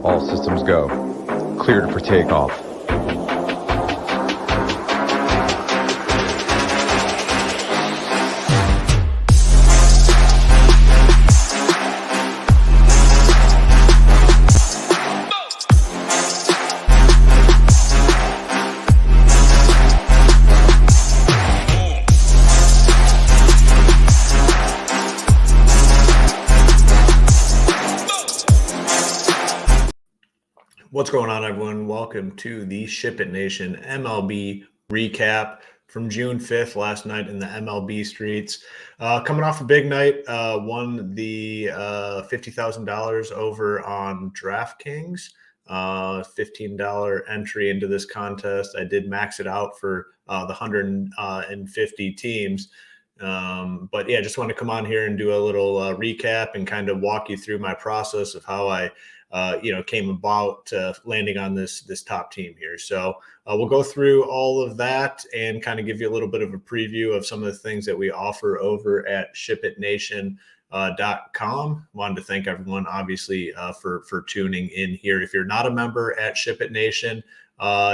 All systems go. Cleared for takeoff. What's going on, everyone? Welcome to the SHIPIT Nation MLB recap from June 5th, last night in the MLB streets. Coming off a big night, won the $50,000 over on DraftKings, $15 entry into this contest. I did max it out for the 150 teams. But yeah, just want to come on here and do a little recap and kind of walk you through my process of how I came about landing on this top team here. So we'll go through all of that and kind of give you a little bit of a preview of some of the things that we offer over at SHIPITNation.com. Wanted to thank everyone, obviously, for tuning in here. If you're not a member at SHIPIT Nation,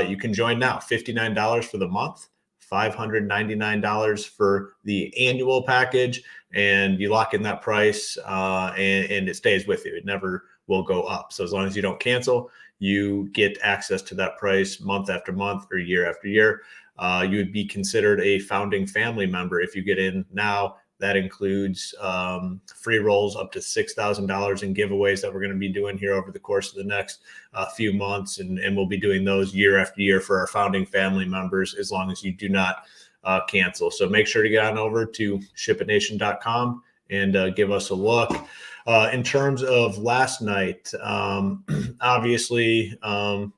you can join now. $59 for the month, $599 for the annual package, and you lock in that price and it stays with you. It never will go up. So as long as you don't cancel, you get access to that price month after month or year after year. You would be considered a founding family member if you get in now. That includes free rolls up to $6,000 in giveaways that we're going to be doing here over the course of the next few months. And we'll be doing those year after year for our founding family members as long as you do not cancel. So make sure to get on over to SHIPITNation.com and give us a look. In terms of last night, obviously,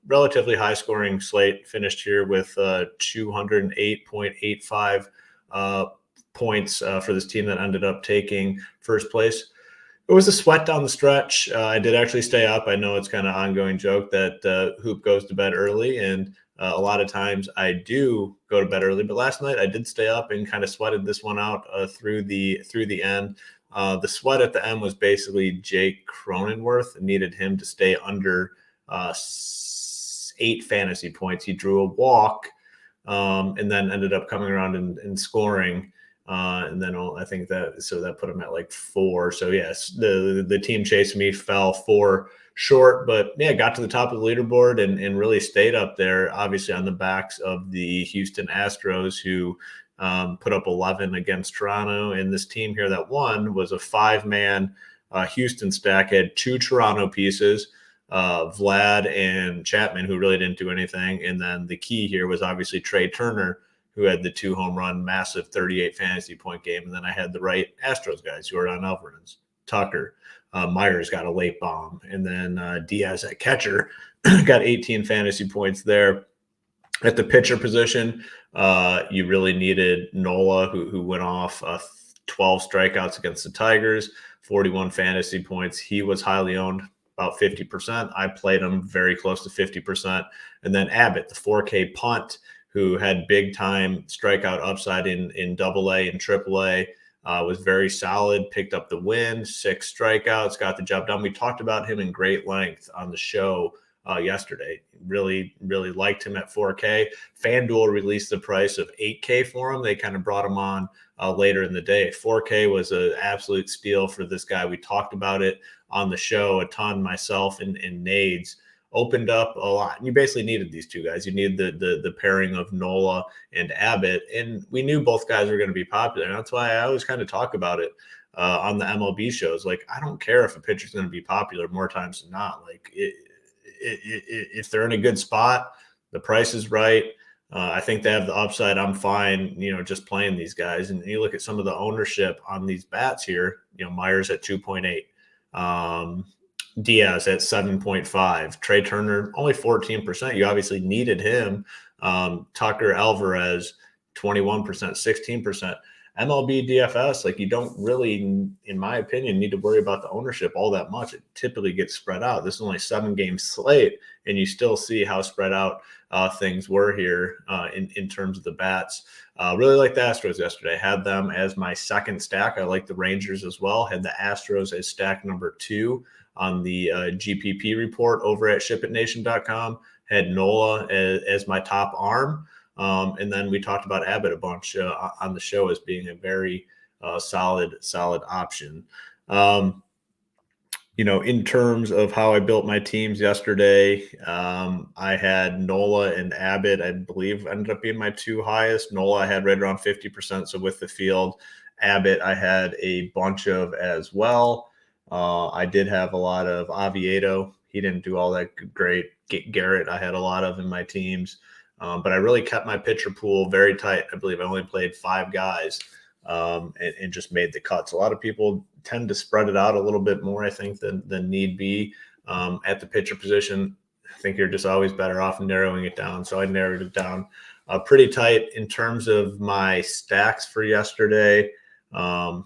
relatively high scoring slate, finished here with 208.85 points for this team that ended up taking first place. It was a sweat down the stretch. I did actually stay up. I know it's kind of an ongoing joke that Hoop goes to bed early, and a lot of times I do go to bed early, but last night I did stay up and kind of sweated this one out through the end. The sweat at the end was basically Jake Cronenworth. Needed him to stay under 8 fantasy points. He drew a walk and then ended up coming around and scoring. And then I think that put him at like 4. So yes, the team chased me, fell 4 short, but yeah, got to the top of the leaderboard and really stayed up there, obviously on the backs of the Houston Astros, who put up 11 against Toronto. And this team here that won was a 5-man Houston stack, had 2 Toronto pieces, Vlad and Chapman, who really didn't do anything. And then the key here was obviously Trey Turner, who had the 2 home run, massive 38 fantasy point game. And then I had the right Astros guys, Jordan Alvarez, Tucker, Myers got a late bomb. And then Diaz at catcher got 18 fantasy points there. At the pitcher position, you really needed Nola, who went off 12 strikeouts against the Tigers, 41 fantasy points. He was highly owned, about 50%. I played him very close to 50%. And then Abbott, the 4K punt, who had big-time strikeout upside in AA and AAA, was very solid, picked up the win, 6 strikeouts, got the job done. We talked about him in great length on the show yesterday. Really liked him at 4K. FanDuel released the price of 8K for him. They kind of brought him on later in the day. 4K was an absolute steal for this guy. We talked about it on the show a ton, myself and Nades. Opened up a lot. And you basically needed these 2 guys. You need the pairing of Nola and Abbott. And we knew both guys were going to be popular. And that's why I always kind of talk about it on the MLB shows. Like, I don't care if a pitcher's going to be popular more times than not. Like, if they're in a good spot, the price is right. I think they have the upside. I'm fine, just playing these guys. And you look at some of the ownership on these bats here, Myers at 2.8, Diaz at 7.5, Trey Turner, only 14%. You obviously needed him. Tucker, Alvarez, 21%, 16%. MLB DFS, like, you don't really, in my opinion, need to worry about the ownership all that much. It typically gets spread out. This is only 7-game slate, and you still see how spread out things were here in terms of the bats. Really like the Astros yesterday. Had them as my second stack. I like the Rangers as well. Had the Astros as stack number 2 on the GPP report over at SHIPITNation.com. Had Nola as my top arm. And then we talked about Abbott a bunch on the show as being a very solid option. In terms of how I built my teams yesterday, I had Nola and Abbott, I believe, ended up being my 2 highest. Nola I had right around 50%, so with the field. Abbott I had a bunch of as well. I did have a lot of Oviedo. He didn't do all that great. Garrett I had a lot of in my teams. But I really kept my pitcher pool very tight. I believe I only played 5 guys and just made the cuts. A lot of people tend to spread it out a little bit more, I think, than need be at the pitcher position. I think you're just always better off narrowing it down. So I narrowed it down pretty tight in terms of my stacks for yesterday. I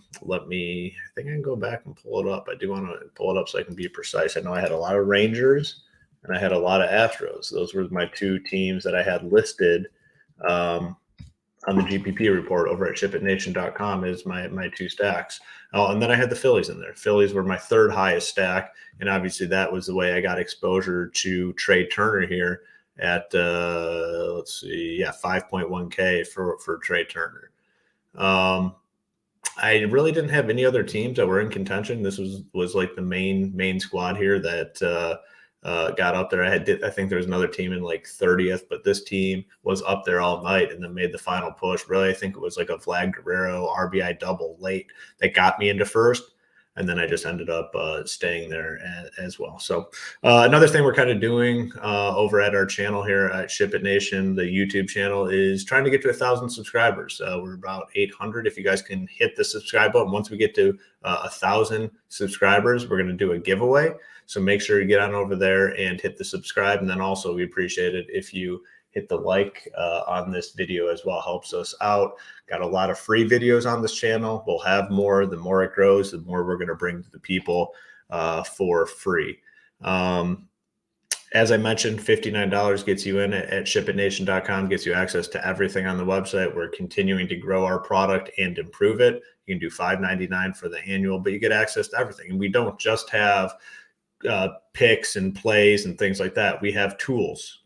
think I can go back and pull it up. I do want to pull it up so I can be precise. I know I had a lot of Rangers and I had a lot of Astros. Those were my 2 teams that I had listed on the GPP report over at SHIPITNation.com as my 2 stacks. Oh, and then I had the Phillies in there. Phillies were my 3rd highest stack, and obviously that was the way I got exposure to Trey Turner here at 5.1K for Trey Turner. I really didn't have any other teams that were in contention. This was like the main squad here that got up there. I think there was another team in like 30th, but this team was up there all night and then made the final push. Really, I think it was like a Vlad Guerrero RBI double late that got me into first. And then I just ended up staying there as well. So another thing we're kind of doing over at our channel here at Ship It Nation, the YouTube channel, is trying to get to 1,000 subscribers. We're about 800. If you guys can hit the subscribe button, once we get to 1,000 subscribers, we're going to do a giveaway. So make sure you get on over there and hit the subscribe. And then also we appreciate it if you hit the like on this video as well. Helps us out. Got a lot of free videos on this channel. We'll have more. The more it grows, the more we're going to bring to the people for free. As I mentioned, $59 gets you in at ShipItNation.com, gets you access to everything on the website. We're continuing to grow our product and improve it. You can do $5.99 for the annual, but you get access to everything. And we don't just have picks and plays and things like that. We have tools,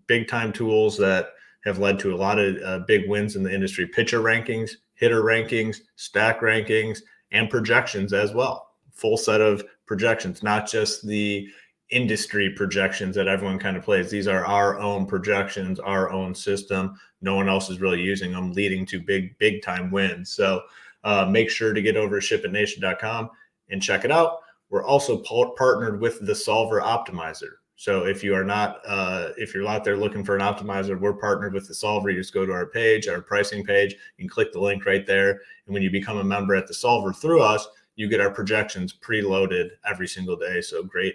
big time tools that have led to a lot of big wins in the industry. Pitcher rankings, hitter rankings, stack rankings, and projections as well. Full set of projections, not just the industry projections that everyone kind of plays. These are our own projections, our own system. No one else is really using them, leading to big time wins. So make sure to get over to ShipItNation.com and check it out. We're also partnered with the Solver Optimizer. So if you are not, if you're out there looking for an optimizer, we're partnered with the Solver. You just go to our page, our pricing page, you can click the link right there. And when you become a member at the Solver through us, you get our projections preloaded every single day. So great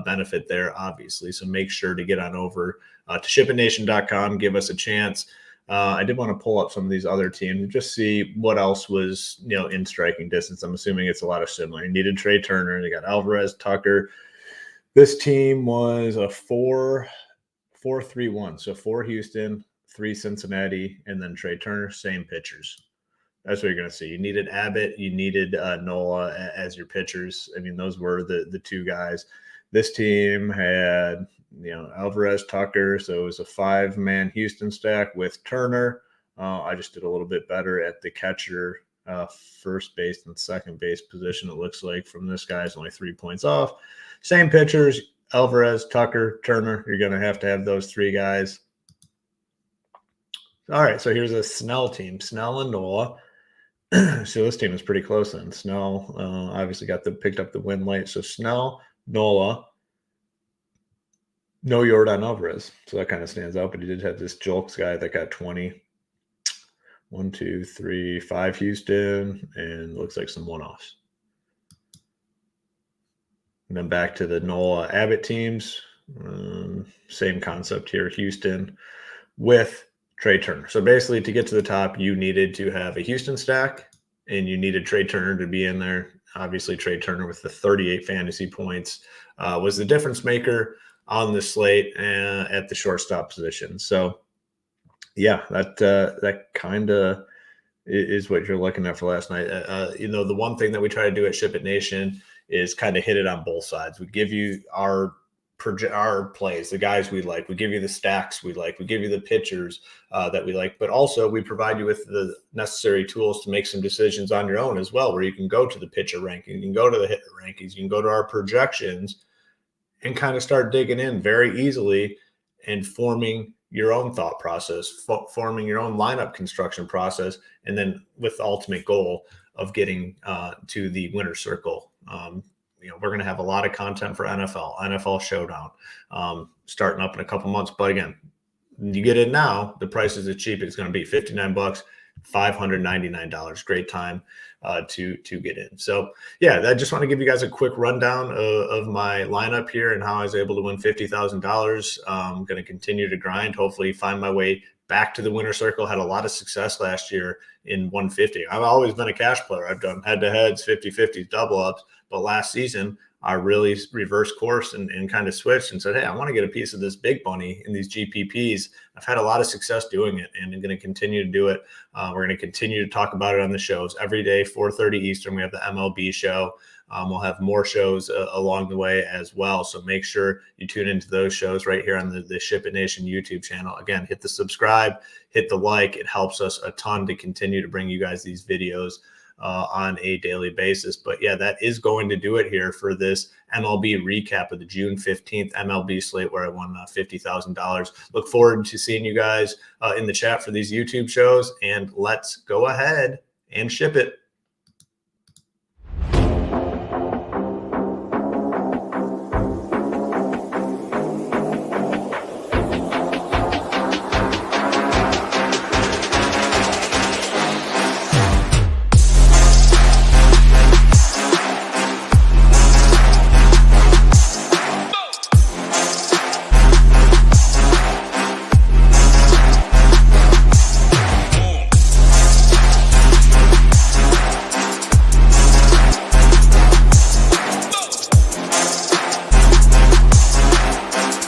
benefit there, obviously. So make sure to get on over to ShipItNation.com, give us a chance. I did want to pull up some of these other teams and just see what else was, in striking distance. I'm assuming it's a lot of similar. You needed Trey Turner. They got Alvarez, Tucker. This team was a 4-3-1. So 4 Houston, 3 Cincinnati, and then Trey Turner, same pitchers. That's what you're going to see. You needed Abbott. You needed Nola as your pitchers. I mean, those were the 2 guys. This team had Alvarez, Tucker. So it was a 5-man Houston stack with Turner. I just did a little bit better at the catcher, first base and second base position. It looks like from this guy's only 3 points off. Same pitchers, Alvarez, Tucker, Turner. You're going to have those 3 guys. All right. So here's a Snell team, Snell and Nola. So this team is pretty close then. Snell obviously picked up the win late. So Snell, Nola, no Yordan Alvarez. So that kind of stands out, but he did have this Julks guy that got 20. 1, 2, 3, 5 Houston, and looks like some one-offs. And then back to the Nola Abbott teams. Same concept here. Houston with Trey Turner. So basically, to get to the top, you needed to have a Houston stack, and you needed Trey Turner to be in there. Obviously, Trey Turner with the 38 fantasy points was the difference maker on the slate at the shortstop position. So, yeah, that kind of is what you're looking at for last night. The one thing that we try to do at SHIPIT Nation is kind of hit it on both sides. We give you our plays, the guys we like. We give you the stacks we like. We give you the pitchers that we like. But also we provide you with the necessary tools to make some decisions on your own as well, where you can go to the pitcher ranking, you can go to the hitter rankings, you can go to our projections and kind of start digging in very easily and forming your own thought process, forming your own lineup construction process, and then with the ultimate goal of getting to the winner's circle. We're going to have a lot of content for NFL Showdown starting up in a couple months. But again, you get in now, the price is as cheap. It's going to be $59, $599. Great time to get in. So yeah, I just want to give you guys a quick rundown of my lineup here and how I was able to win $50,000. I'm going to continue to grind, hopefully find my way back to the winner circle. Had a lot of success last year in 150. I've always been a cash player. I've done head-to-heads, 50-50s, double-ups. But last season, I really reversed course and kind of switched and said, hey, I want to get a piece of this big money in these GPPs. I've had a lot of success doing it, and I'm going to continue to do it. We're going to continue to talk about it on the shows every day, 4:30 Eastern. We have the MLB show. We'll have more shows along the way as well. So make sure you tune into those shows right here on the SHIPIT Nation YouTube channel. Again, hit the subscribe, hit the like. It helps us a ton to continue to bring you guys these videos on a daily basis. But yeah, that is going to do it here for this MLB recap of the June 15th MLB slate where I won $50,000. Look forward to seeing you guys in the chat for these YouTube shows, and let's go ahead and ship it.